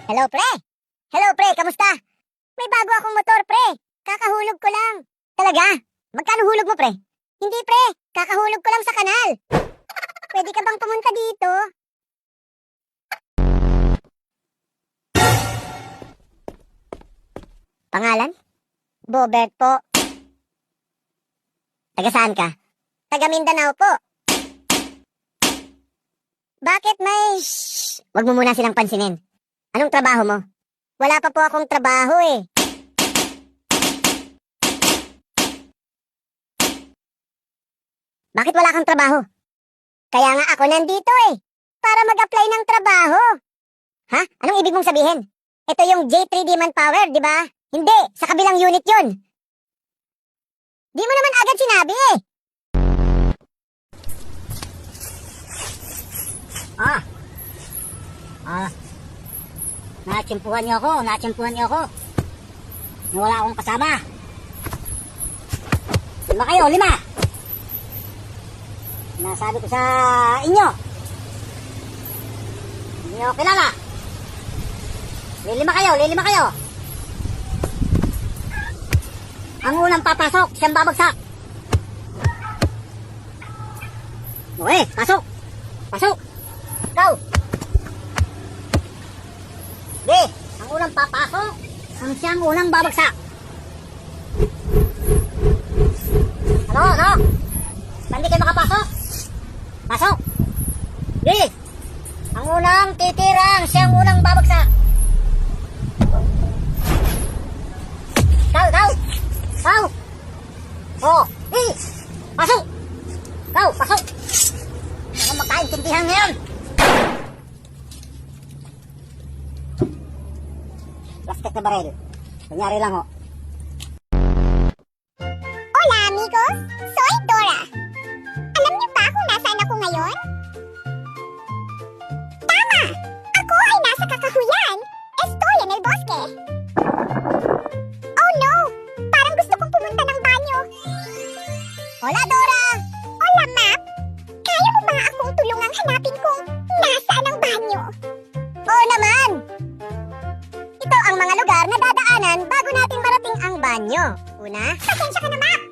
Hello, pre! Hello, pre! Kamusta? May bago akong motor, pre! Kakahulog ko lang. Talaga? Magkano hulog mo, pre? Hindi, pre! Kakahulog ko lang sa kanal. Pwede ka bang pumunta dito? Pangalan? Bobert po. Taga saan ka? Taga Mindanao po. Bakit may shhh? Huwag mo muna silang pansinin. Anong trabaho mo? Wala pa po akong trabaho eh. Bakit wala kang trabaho? Kaya nga ako nandito eh. Para mag-apply ng trabaho. Ha? Anong ibig mong sabihin? Ito yung J3D Manpower, di ba? Hindi, sa kabilang unit yun. Di mo naman agad sinabi eh. Natsimpuhan niyo ako. Wala akong kasama. 5 kayo, 5. Nasabi ko sa inyo. Hindi niyo kilala. Lilima kayo. Ang unang papasok, siyang babagsak. Okay, pasok. Ikaw. Di, ang unang papasok, ang siyang unang babagsak. Ano? Hindi kayo makapasok? Pasok. Di, ang unang titira, ang siyang unang babagsak. Ikaw. Oh, di, pasok. Ikaw, pasok. Ano magkaintindihan ngayon? Plastic na baril. Kunyari lang ho. Hola amigos, soy Dora. Alam niyo ba kung nasaan ako ngayon? Tama! Ako ay nasa kakahuyan. Estoy en el bosque. Oh no! Parang gusto kong pumunta ng banyo. Hola Dora! Hola Map! Kaya mo ba akong tulungang hanapin kung nasaan ang banyo? Oo naman! Ito ang mga lugar na dadaanan bago natin marating ang banyo. Una, pasensya ka na Map!